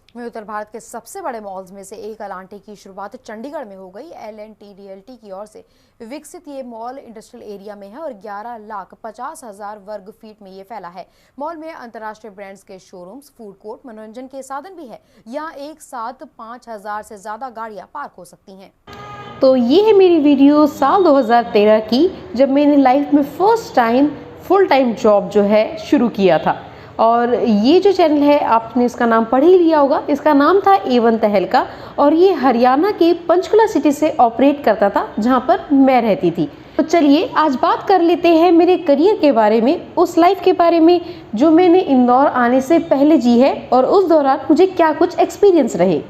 वहीं उत्तर भारत के सबसे बड़े मॉल्स में से एक अलांटे की शुरुआत चंडीगढ़ में हो गई। L&T रियल्टी की ओर से विकसित ये मॉल इंडस्ट्रियल एरिया में है और 11,50,000 वर्ग फीट में ये फैला है। मॉल में अंतर्राष्ट्रीय ब्रांड्स के शोरूम्स, फूड कोर्ट, मनोरंजन के साधन भी है। यहाँ एक साथ 5,000 से ज्यादा गाड़ियां पार्क हो सकती हैं। तो ये है मेरी वीडियो साल 2013 की, जब मैंने लाइफ में first time full time job जो है शुरू किया था। और ये जो चैनल है आपने इसका नाम पढ़ ही लिया होगा, इसका नाम था A1 तहलका और ये हरियाणा के पंचकुला सिटी से ऑपरेट करता था जहाँ पर मैं रहती थी। तो चलिए आज बात कर लेते हैं मेरे करियर के बारे में, उस लाइफ के बारे में जो मैंने इंदौर आने से पहले जी है और उस दौरान मुझे क्या कुछ एक्सपीरियंस रहे।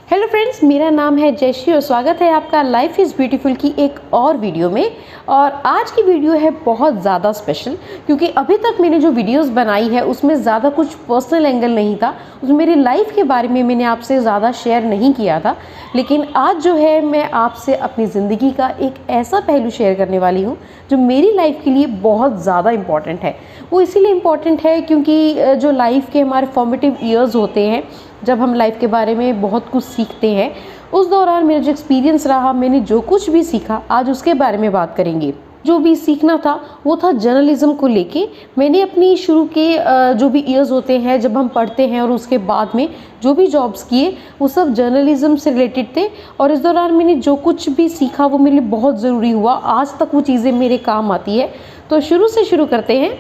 हेलो फ्रेंड्स, मेरा नाम है जयश्री और स्वागत है आपका लाइफ इज़ ब्यूटीफुल की एक और वीडियो में। और आज की वीडियो है बहुत ज़्यादा स्पेशल क्योंकि अभी तक मैंने जो वीडियोस बनाई है उसमें ज़्यादा कुछ पर्सनल एंगल नहीं था, उसमें मेरी लाइफ के बारे में मैंने आपसे ज़्यादा शेयर नहीं किया था। लेकिन आज जो है मैं आपसे अपनी ज़िंदगी का एक ऐसा पहलू शेयर करने वाली हूँ जो मेरी लाइफ के लिए बहुत ज़्यादा इम्पॉर्टेंट है। वो इसीलिए इम्पॉर्टेंट है क्योंकि जो लाइफ के हमारे फॉर्मेटिव ईयर्स होते हैं, जब हम लाइफ के बारे में बहुत कुछ सीखते हैं, उस दौरान मेरा जो एक्सपीरियंस रहा, मैंने जो कुछ भी सीखा, आज उसके बारे में बात करेंगे। जो भी सीखना था वो था जर्नलिज्म को लेके। मैंने अपनी शुरू के जो भी ईयर्स होते हैं जब हम पढ़ते हैं और उसके बाद में जो भी जॉब्स किए वो सब जर्नलिज्म से रिलेटेड थे। और इस दौरान मैंने जो कुछ भी सीखा वो मेरे लिए बहुत ज़रूरी हुआ, आज तक वो चीज़ें मेरे काम आती है। तो शुरू से शुरू करते हैं।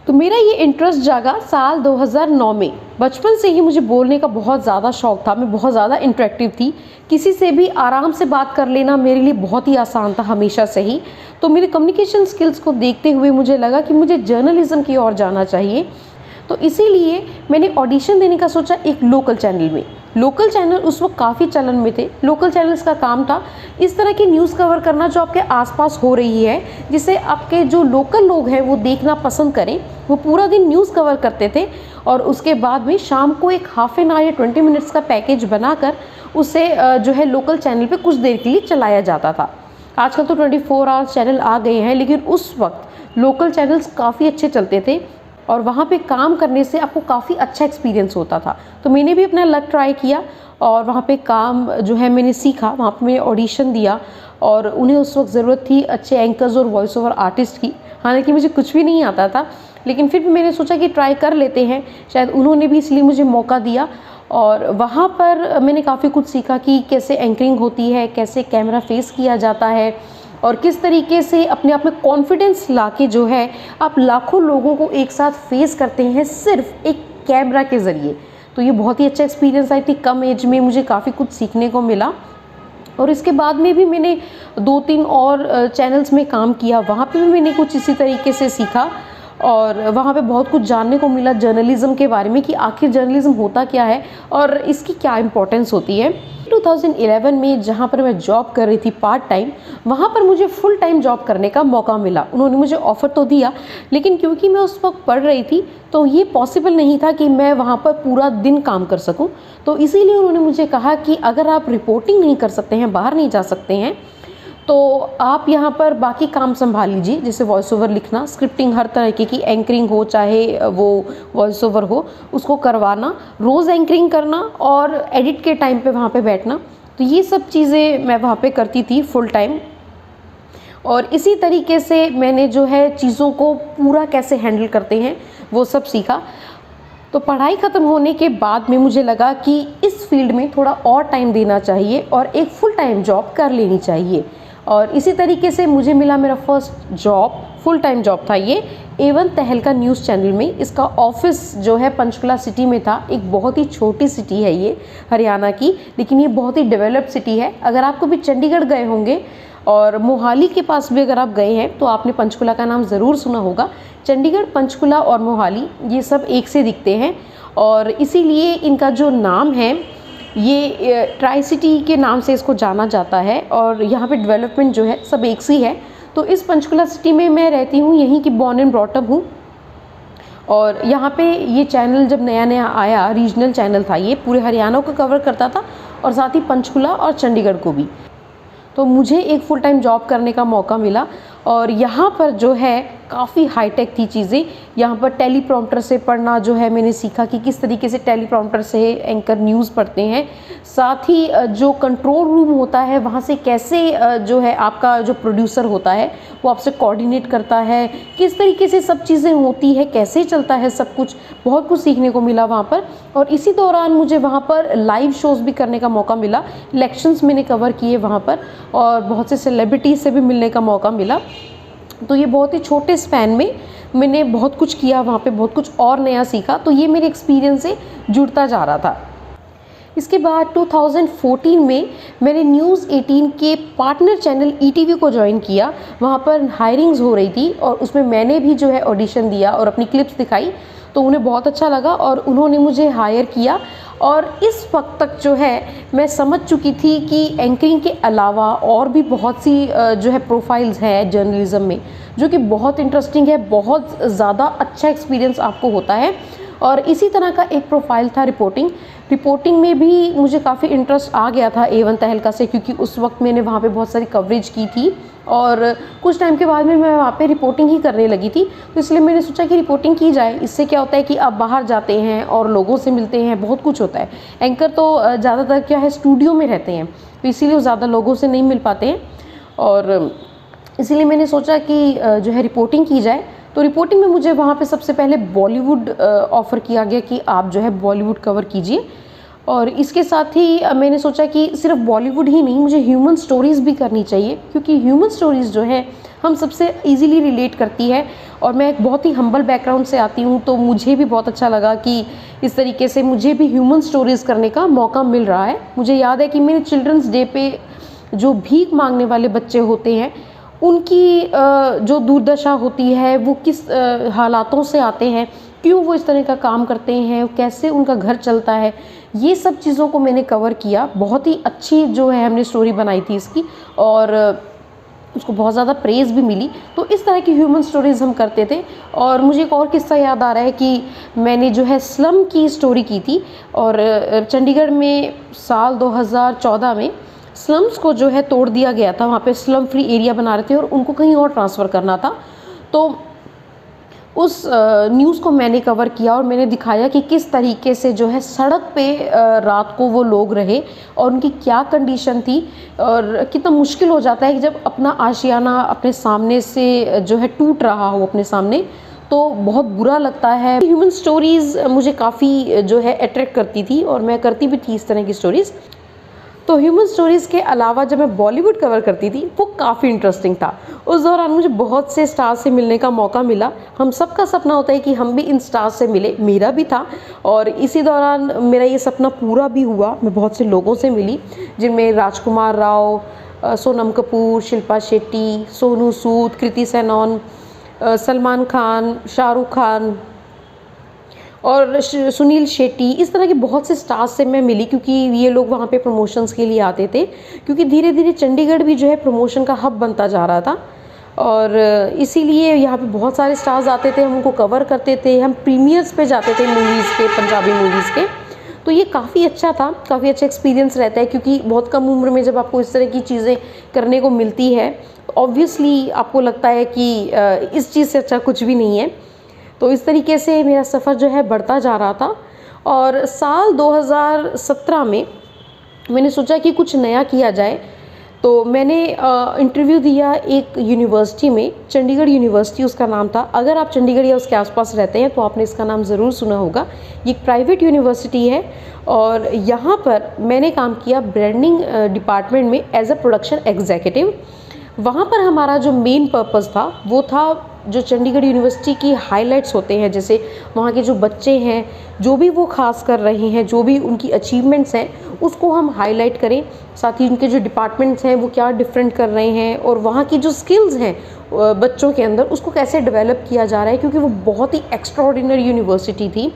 तो मेरा ये इंटरेस्ट जागा साल 2009 में। बचपन से ही मुझे बोलने का बहुत ज़्यादा शौक था, मैं बहुत ज़्यादा इंटरेक्टिव थी, किसी से भी आराम से बात कर लेना मेरे लिए बहुत ही आसान था हमेशा से ही। तो मेरे कम्युनिकेशन स्किल्स को देखते हुए मुझे लगा कि मुझे जर्नलिज्म की ओर जाना चाहिए। तो इसीलिए मैंने ऑडिशन देने का सोचा एक लोकल चैनल में। लोकल चैनल उस वक्त काफ़ी चलन में थे। लोकल चैनल्स का काम था इस तरह की न्यूज़ कवर करना जो आपके आसपास हो रही है, जिसे आपके जो लोकल लोग हैं वो देखना पसंद करें। वो पूरा दिन न्यूज़ कवर करते थे और उसके बाद में शाम को एक हाफ एन आवर या 20 मिनट्स का पैकेज बनाकर उसे जो है लोकल चैनल पे कुछ देर के लिए चलाया जाता था। आजकल तो 24 आवर्स चैनल आ गए हैं, लेकिन उस वक्त लोकल चैनल्स काफ़ी अच्छे चलते थे और वहाँ पे काम करने से आपको काफ़ी अच्छा एक्सपीरियंस होता था। तो मैंने भी अपना लक ट्राई किया और वहाँ पे काम जो है मैंने सीखा। वहाँ पे मैंने ऑडिशन दिया और उन्हें उस वक्त ज़रूरत थी अच्छे एंकर्स और वॉइस ओवर आर्टिस्ट की। हालांकि मुझे कुछ भी नहीं आता था, लेकिन फिर भी मैंने सोचा कि ट्राई कर लेते हैं, शायद उन्होंने भी इसलिए मुझे मौका दिया। और वहाँ पर मैंने काफ़ी कुछ सीखा कि कैसे एंकरिंग होती है, कैसे कैमरा फेस किया जाता है और किस तरीके से अपने आप में कॉन्फिडेंस लाके जो है आप लाखों लोगों को एक साथ फेस करते हैं सिर्फ एक कैमरा के ज़रिए। तो ये बहुत ही अच्छा एक्सपीरियंस आई थी। कम एज में मुझे काफ़ी कुछ सीखने को मिला। और इसके बाद में भी मैंने 2-3 और चैनल्स में काम किया, वहाँ पे भी मैंने कुछ इसी तरीके से सीखा और वहाँ पे बहुत कुछ जानने को मिला जर्नलिज्म के बारे में कि आखिर जर्नलिज्म होता क्या है और इसकी क्या इम्पोर्टेंस होती है। 2011 में जहाँ पर मैं जॉब कर रही थी पार्ट टाइम, वहाँ पर मुझे फुल टाइम जॉब करने का मौका मिला। उन्होंने मुझे ऑफ़र तो दिया, लेकिन क्योंकि मैं उस वक्त पढ़ रही थी तो ये पॉसिबल नहीं था कि मैं वहाँ पर पूरा दिन काम कर सकूँ। तो इसीलिए उन्होंने मुझे कहा कि अगर आप रिपोर्टिंग नहीं कर सकते हैं, बाहर नहीं जा सकते हैं, तो आप यहाँ पर बाकी काम संभाल लीजिए, जैसे वॉइस ओवर लिखना, स्क्रिप्टिंग, हर तरह की एंकरिंग हो चाहे वो वॉइस ओवर हो, उसको करवाना, रोज़ एंकरिंग करना और एडिट के टाइम पे वहाँ पे बैठना। तो ये सब चीज़ें मैं वहाँ पे करती थी फुल टाइम। और इसी तरीके से मैंने जो है चीज़ों को पूरा कैसे हैंडल करते हैं वो सब सीखा। तो पढ़ाई ख़त्म होने के बाद में मुझे लगा कि इस फील्ड में थोड़ा और टाइम देना चाहिए और एक फुल टाइम जॉब कर लेनी चाहिए। और इसी तरीके से मुझे मिला मेरा first job, full time job था ये A1 तहलका न्यूज़ चैनल में। इसका ऑफिस जो है पंचकुला सिटी में था। एक बहुत ही छोटी सिटी है ये हरियाणा की, लेकिन ये बहुत ही डेवलप्ड सिटी है। अगर आप कभी चंडीगढ़ गए होंगे और मोहाली के पास भी अगर आप गए हैं तो आपने पंचकुला का नाम ज़रूर सुना होगा। चंडीगढ़, पंचकुला और मोहाली ये सब एक से दिखते हैं और इसीलिए इनका जो नाम है ये ट्राई सिटी के नाम से इसको जाना जाता है। और यहाँ पे डेवलपमेंट जो है सब एक सी है। तो इस पंचकुला सिटी में मैं रहती हूँ, यहीं की बॉर्न एंड ब्रॉट अप हूँ। और यहाँ पे ये चैनल जब नया नया आया, रीजनल चैनल था ये, पूरे हरियाणा को कवर करता था और साथ ही पंचकुला और चंडीगढ़ को भी। तो मुझे एक फुल टाइम जॉब करने का मौका मिला और यहाँ पर जो है काफ़ी हाईटेक थी चीज़ें। यहाँ पर टेलीप्रॉम्प्टर से पढ़ना जो है मैंने सीखा कि किस तरीके से टेलीप्रॉम्प्टर से एंकर न्यूज़ पढ़ते हैं। साथ ही जो कंट्रोल रूम होता है वहाँ से कैसे जो है आपका जो प्रोड्यूसर होता है वो आपसे कोऑर्डिनेट करता है, किस तरीके से सब चीज़ें होती है, कैसे चलता है सब कुछ, बहुत कुछ सीखने को मिला वहाँ पर। और इसी दौरान मुझे वहाँ पर लाइव शोज़ भी करने का मौका मिला। इलेक्शंस मैंने कवर किए वहाँ पर और बहुत से सेलिब्रिटीज़ से भी मिलने का मौका मिला। तो ये बहुत ही छोटे स्पैन में मैंने बहुत कुछ किया वहाँ पे, बहुत कुछ और नया सीखा। तो ये मेरे एक्सपीरियंस से जुड़ता जा रहा था। इसके बाद 2014 में मैंने न्यूज़ 18 के पार्टनर चैनल ईटीवी को ज्वाइन किया। वहाँ पर हायरिंग्स हो रही थी और उसमें मैंने भी जो है ऑडिशन दिया और अपनी क्लिप्स दिखाई, तो उन्हें बहुत अच्छा लगा और उन्होंने मुझे हायर किया। और इस वक्त तक जो है मैं समझ चुकी थी कि एंकरिंग के अलावा और भी बहुत सी जो है प्रोफाइल्स हैं जर्नलिज्म में जो कि बहुत इंटरेस्टिंग है, बहुत ज़्यादा अच्छा एक्सपीरियंस आपको होता है। और इसी तरह का एक प्रोफाइल था रिपोर्टिंग में भी मुझे काफ़ी इंटरेस्ट आ गया था A1 तहलका से, क्योंकि उस वक्त मैंने वहाँ पे बहुत सारी कवरेज की थी और कुछ टाइम के बाद में मैं वहाँ पे रिपोर्टिंग ही करने लगी थी। तो इसलिए मैंने सोचा कि रिपोर्टिंग की जाए। इससे क्या होता है कि आप बाहर जाते हैं और लोगों से मिलते हैं, बहुत कुछ होता है। एंकर तो ज़्यादातर क्या है स्टूडियो में रहते हैं, तो इसीलिए वो ज़्यादा लोगों से नहीं मिल पाते हैं और इसीलिए मैंने सोचा कि जो है रिपोर्टिंग की जाए। तो रिपोर्टिंग में मुझे वहाँ पे सबसे पहले बॉलीवुड ऑफ़र किया गया कि आप जो है बॉलीवुड कवर कीजिए। और इसके साथ ही मैंने सोचा कि सिर्फ बॉलीवुड ही नहीं, मुझे ह्यूमन स्टोरीज़ भी करनी चाहिए, क्योंकि ह्यूमन स्टोरीज़ जो है हम सबसे इजीली रिलेट करती है। और मैं एक बहुत ही हम्बल बैकग्राउंड से आती हूँ, तो मुझे भी बहुत अच्छा लगा कि इस तरीके से मुझे भी ह्यूमन स्टोरीज़ करने का मौका मिल रहा है। मुझे याद है कि मेरे चिल्ड्रंस डे पे जो भीख मांगने वाले बच्चे होते हैं उनकी जो दुर्दशा होती है, वो किस हालातों से आते हैं, क्यों वो इस तरह का काम करते हैं, कैसे उनका घर चलता है, ये सब चीज़ों को मैंने कवर किया। बहुत ही अच्छी जो है हमने स्टोरी बनाई थी इसकी और उसको बहुत ज़्यादा प्रेज़ भी मिली। तो इस तरह की ह्यूमन स्टोरीज़ हम करते थे। और मुझे एक और किस्सा याद आ रहा है कि मैंने जो है स्लम की स्टोरी की थी और चंडीगढ़ में साल 2014 में स्लम्स को जो है तोड़ दिया गया था। वहाँ पे स्लम फ्री एरिया बना रहे थे और उनको कहीं और ट्रांसफ़र करना था। तो उस न्यूज़ को मैंने कवर किया और मैंने दिखाया कि किस तरीके से जो है सड़क पे रात को वो लोग रहे और उनकी क्या कंडीशन थी और कितना मुश्किल हो जाता है कि जब अपना आशियाना अपने सामने से जो है टूट रहा हो अपने सामने, तो बहुत बुरा लगता है। ह्यूमन स्टोरीज़ मुझे काफ़ी जो है अट्रैक्ट करती थी और मैं करती भी थी इस तरह की स्टोरीज़। तो ह्यूमन स्टोरीज़ के अलावा जब मैं बॉलीवुड कवर करती थी वो काफ़ी इंटरेस्टिंग था। उस दौरान मुझे बहुत से स्टार से मिलने का मौका मिला। हम सबका सपना होता है कि हम भी इन स्टार से मिले, मेरा भी था और इसी दौरान मेरा ये सपना पूरा भी हुआ। मैं बहुत से लोगों से मिली जिनमें राजकुमार राव, सोनम कपूर, शिल्पा शेट्टी, सोनू सूद, कृति सेनन, सलमान खान, शाहरुख खान और सुनील शेट्टी, इस तरह के बहुत से स्टार्स से मैं मिली, क्योंकि ये लोग वहाँ पे प्रमोशंस के लिए आते थे। क्योंकि धीरे धीरे चंडीगढ़ भी जो है प्रमोशन का हब बनता जा रहा था और इसीलिए यहाँ पे बहुत सारे स्टार्स आते थे, हम उनको कवर करते थे, हम प्रीमियर्स पे जाते थे मूवीज़ के, पंजाबी मूवीज़ के। तो ये काफ़ी अच्छा था, काफ़ी अच्छा एक्सपीरियंस रहता है, क्योंकि बहुत कम उम्र में जब आपको इस तरह की चीज़ें करने को मिलती है, ऑब्वियसली आपको लगता है कि इस चीज़ से अच्छा कुछ भी नहीं है। तो इस तरीके से मेरा सफ़र जो है बढ़ता जा रहा था। और साल 2017 में मैंने सोचा कि कुछ नया किया जाए, तो मैंने इंटरव्यू दिया एक यूनिवर्सिटी में, चंडीगढ़ यूनिवर्सिटी उसका नाम था। अगर आप चंडीगढ़ या उसके आसपास रहते हैं तो आपने इसका नाम ज़रूर सुना होगा। ये एक प्राइवेट यूनिवर्सिटी है और यहाँ पर मैंने काम किया ब्रांडिंग डिपार्टमेंट में एज अ प्रोडक्शन एग्जीक्यूटिव। वहाँ पर हमारा जो मेन पर्पस था वो था जो चंडीगढ़ यूनिवर्सिटी की हाइलाइट्स होते हैं, जैसे वहाँ के जो बच्चे हैं, जो भी वो खास कर रहे हैं, जो भी उनकी अचीवमेंट्स हैं, उसको हम हाईलाइट करें। साथ ही उनके जो डिपार्टमेंट्स हैं वो क्या डिफरेंट कर रहे हैं और वहाँ की जो स्किल्स हैं बच्चों के अंदर, उसको कैसे डेवलप किया जा रहा है, क्योंकि वो बहुत ही एक्स्ट्राऑर्डिनरी यूनिवर्सिटी थी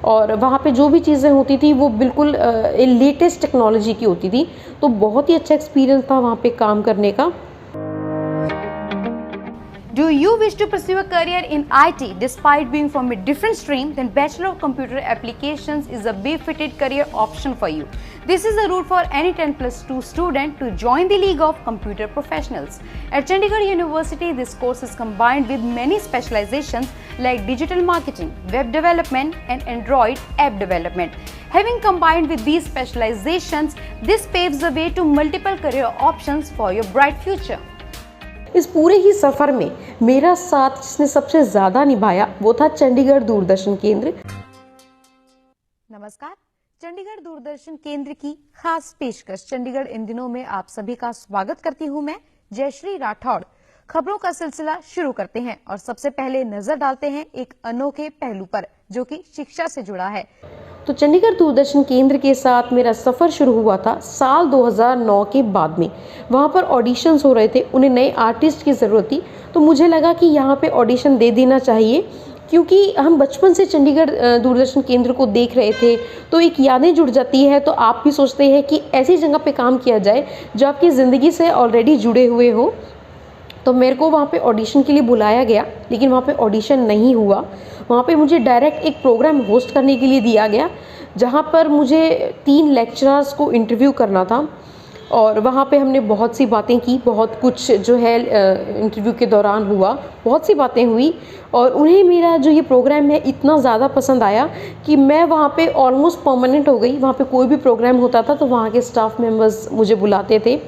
और वहाँ पे जो भी चीज़ें होती थी वो बिल्कुल लेटेस्ट टेक्नोलॉजी की होती थी। तो बहुत ही अच्छा एक्सपीरियंस था वहाँ पे काम करने का। Do you wish to pursue a career in IT despite being from a different stream? Then Bachelor of Computer Applications is a befitted career option for you. This is the route for any 10+2 student to join the League of Computer Professionals. At Chandigarh University, this course is combined with many specializations like digital marketing, web development and Android app development. Having combined with these specializations, this paves the way to multiple career options for your bright future. इस पूरे ही सफ़र में मेरा साथ जिसने सबसे ज़्यादा निभाया वो था चंडीगढ़ दूरदर्शन केंद्र। नमस्कार, चंडीगढ़ दूरदर्शन केंद्र की खास पेशकश चंडीगढ़ इन दिनों में आप सभी का स्वागत करती हूं मैं जयश्री राठौड़। खबरों का सिलसिला शुरू करते हैं और सबसे पहले नजर डालते हैं एक अनोखे पहलू पर जो कि शिक्षा से जुड़ा है। तो चंडीगढ़ दूरदर्शन केंद्र के साथ मेरा सफ़र शुरू हुआ था साल 2009 के बाद में। वहाँ पर ऑडिशंस हो रहे थे, उन्हें नए आर्टिस्ट की ज़रूरत थी, तो मुझे लगा कि यहाँ पे ऑडिशन दे देना चाहिए क्योंकि हम बचपन से चंडीगढ़ दूरदर्शन केंद्र को देख रहे थे तो एक यादें जुड़ जाती है। तो आप भी सोचते हैं कि ऐसी जगह पे काम किया जाए जो आपकी ज़िंदगी से ऑलरेडी जुड़े हुए हो। तो मेरे को वहाँ पे ऑडिशन के लिए बुलाया गया, लेकिन वहाँ पे ऑडिशन नहीं हुआ। वहाँ पे मुझे डायरेक्ट एक प्रोग्राम होस्ट करने के लिए दिया गया जहाँ पर मुझे 3 लेक्चरर्स को इंटरव्यू करना था और वहाँ पे हमने बहुत सी बातें की, बहुत कुछ जो है इंटरव्यू के दौरान हुआ, बहुत सी बातें हुई और उन्हें मेरा जो ये प्रोग्राम है इतना ज़्यादा पसंद आया कि मैं वहाँ पे ऑलमोस्ट परमानेंट हो गई। वहाँ पे कोई भी प्रोग्राम होता था तो वहाँ के स्टाफ मेंबर्स मुझे बुलाते थे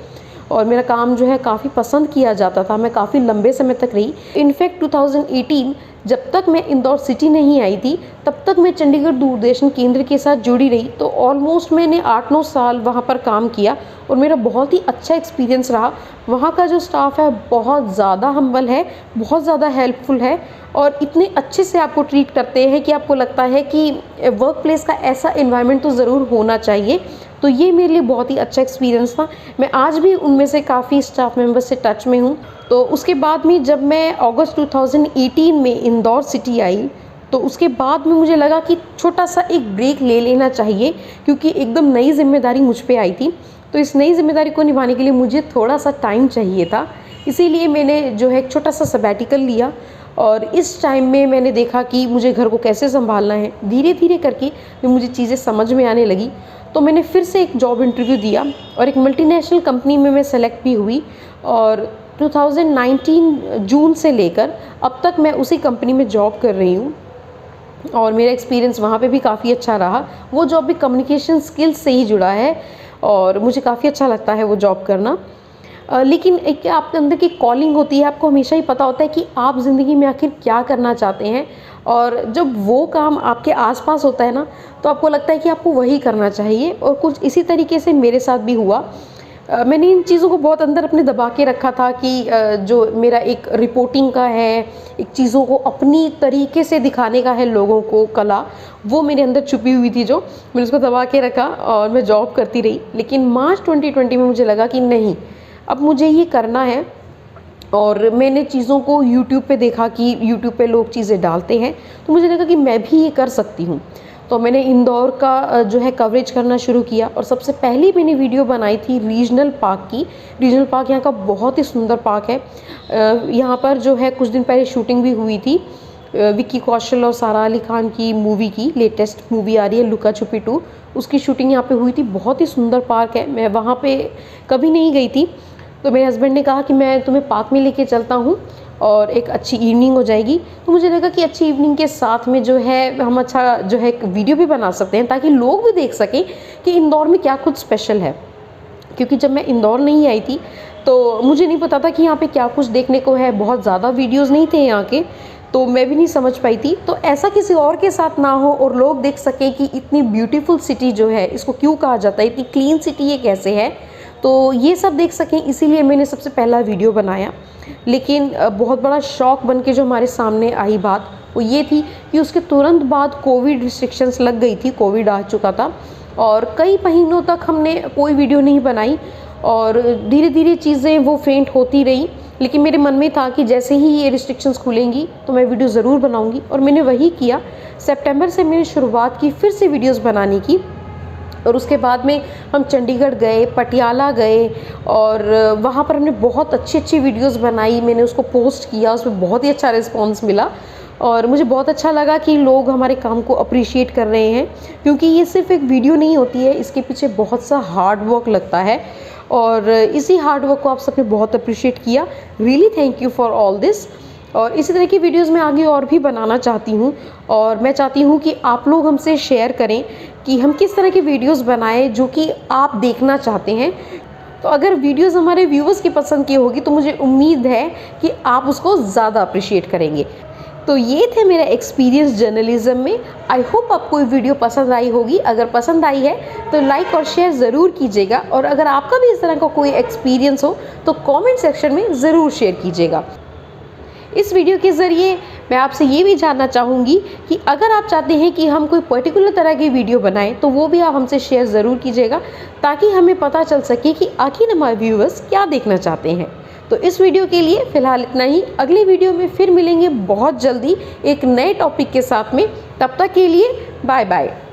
और मेरा काम जो है काफ़ी पसंद किया जाता था। मैं काफ़ी लंबे समय तक रही। इनफैक्ट 2018 जब तक मैं इंदौर सिटी नहीं आई थी तब तक मैं चंडीगढ़ दूरदर्शन केंद्र के साथ जुड़ी रही। तो ऑलमोस्ट मैंने 8-9 साल वहाँ पर काम किया और मेरा बहुत ही अच्छा एक्सपीरियंस रहा। वहाँ का जो स्टाफ है बहुत ज़्यादा हम्बल है, बहुत ज़्यादा हेल्पफुल है और इतने अच्छे से आपको ट्रीट करते हैं कि आपको लगता है कि वर्क प्लेस का ऐसा एनवायरनमेंट तो ज़रूर होना चाहिए। तो ये मेरे लिए बहुत ही अच्छा एक्सपीरियंस था। मैं आज भी उनमें से काफ़ी स्टाफ मेंबर्स से टच में हूँ। तो उसके बाद में जब मैं अगस्त 2018 में इंदौर सिटी आई तो उसके बाद में मुझे लगा कि छोटा सा एक ब्रेक ले लेना चाहिए क्योंकि एकदम नई जिम्मेदारी मुझ पे आई थी। तो इस नई जिम्मेदारी को निभाने के लिए मुझे थोड़ा सा टाइम चाहिए था, इसीलिए मैंने जो है एक छोटा सा सबैटिकल लिया और इस टाइम में मैंने देखा कि मुझे घर को कैसे संभालना है। धीरे धीरे करके जब मुझे चीज़ें समझ में आने लगी तो मैंने फिर से एक जॉब इंटरव्यू दिया और एक मल्टीनेशनल कंपनी में मैं सेलेक्ट भी हुई और 2019 जून से लेकर अब तक मैं उसी कंपनी में जॉब कर रही हूँ और मेरा एक्सपीरियंस वहाँ पे भी काफ़ी अच्छा रहा। वो जॉब भी कम्युनिकेशन स्किल्स से ही जुड़ा है और मुझे काफ़ी अच्छा लगता है वो जॉब करना। लेकिन एक आपके अंदर की कॉलिंग होती है, आपको हमेशा ही पता होता है कि आप ज़िंदगी में आखिर क्या करना चाहते हैं और जब वो काम आपके आसपास होता है ना तो आपको लगता है कि आपको वही करना चाहिए। और कुछ इसी तरीके से मेरे साथ भी हुआ। मैंने इन चीज़ों को बहुत अंदर अपने दबा के रखा था कि जो मेरा एक रिपोर्टिंग का है, एक चीज़ों को अपनी तरीके से दिखाने का है लोगों को कला, वो मेरे अंदर छुपी हुई थी जो मैंने उसको दबा के रखा और मैं जॉब करती रही। लेकिन मार्च 2020 में मुझे लगा कि नहीं, अब मुझे ये करना है। और मैंने चीज़ों को यूट्यूब पे देखा कि यूट्यूब पे लोग चीज़ें डालते हैं तो मुझे लगा कि मैं भी ये कर सकती हूँ। तो मैंने इंदौर का जो है कवरेज करना शुरू किया और सबसे पहली मैंने वीडियो बनाई थी रीजनल पार्क की। रीजनल पार्क यहाँ का बहुत ही सुंदर पार्क है। यहाँ पर जो है कुछ दिन पहले शूटिंग भी हुई थी विक्की कौशल और सारा अली खान की मूवी की, लेटेस्ट मूवी आ रही है लुका छुपी 2, उसकी शूटिंग यहाँ पे हुई थी। बहुत ही सुंदर पार्क है, मैं वहाँ पे कभी नहीं गई थी तो मेरे हस्बैंड ने कहा कि मैं तुम्हें पार्क में लेके चलता हूँ और एक अच्छी इवनिंग हो जाएगी। तो मुझे लगा कि अच्छी इवनिंग के साथ में जो है हम अच्छा जो है वीडियो भी बना सकते हैं ताकि लोग भी देख सकें कि इंदौर में क्या कुछ स्पेशल है। क्योंकि जब मैं इंदौर नहीं आई थी तो मुझे नहीं पता था कि यहाँ पे क्या कुछ देखने को है। बहुत ज़्यादा वीडियोज़ नहीं थे यहाँ के, तो मैं भी नहीं समझ पाई थी। तो ऐसा किसी और के साथ ना हो और लोग देख सकें कि इतनी ब्यूटीफुल सिटी जो है इसको क्यों कहा जाता है, इतनी क्लीन सिटी ये कैसे है, तो ये सब देख सकें, इसीलिए मैंने सबसे पहला वीडियो बनाया। लेकिन बहुत बड़ा शौक बन के जो हमारे सामने आई बात वो ये थी कि उसके तुरंत बाद कोविड रिस्ट्रिक्शंस लग गई थी, कोविड आ चुका था और कई महीनों तक हमने कोई वीडियो नहीं बनाई और धीरे धीरे चीज़ें वो फेंट होती रही। लेकिन मेरे मन में था कि जैसे ही ये रिस्ट्रिक्शंस खुलेंगी तो मैं वीडियो ज़रूर बनाऊंगी और मैंने वही किया। सितंबर से मैंने शुरुआत की फिर से वीडियोस बनाने की और उसके बाद में हम चंडीगढ़ गए, पटियाला गए और वहाँ पर हमने बहुत अच्छी अच्छी वीडियोस बनाई। मैंने उसको पोस्ट किया, उसमें बहुत ही अच्छा रिस्पांस मिला और मुझे बहुत अच्छा लगा कि लोग हमारे काम को अप्रिशिएट कर रहे हैं, क्योंकि ये सिर्फ एक वीडियो नहीं होती है, इसके पीछे बहुत सा हार्ड वर्क लगता है और इसी हार्ड वर्क को आप सबने बहुत अप्रिशिएट किया। Really thank you for all this. और इसी तरह की वीडियोस मैं आगे और भी बनाना चाहती हूँ और मैं चाहती हूँ कि आप लोग हमसे शेयर करें कि हम किस तरह की वीडियोस बनाएं जो कि आप देखना चाहते हैं। तो अगर वीडियोस हमारे व्यूअर्स की पसंद की होगी तो मुझे उम्मीद है कि आप उसको ज़्यादा अप्रिशिएट करेंगे। तो ये थे मेरा एक्सपीरियंस जर्नलिज्म में। आई होप आपको ये वीडियो पसंद आई होगी। अगर पसंद आई है तो लाइक और शेयर ज़रूर कीजिएगा और अगर आपका भी इस तरह का कोई एक्सपीरियंस हो तो कमेंट सेक्शन में ज़रूर शेयर कीजिएगा। इस वीडियो के ज़रिए मैं आपसे ये भी जानना चाहूँगी कि अगर आप चाहते हैं कि हम कोई पर्टिकुलर तरह की वीडियो बनाएं तो वो भी आप हमसे शेयर ज़रूर कीजिएगा, ताकि हमें पता चल सके कि आखिर हमारे व्यूअर्स क्या देखना चाहते हैं। तो इस वीडियो के लिए फ़िलहाल इतना ही। अगली वीडियो में फिर मिलेंगे बहुत जल्दी एक नए टॉपिक के साथ में। तब तक के लिए बाय बाय।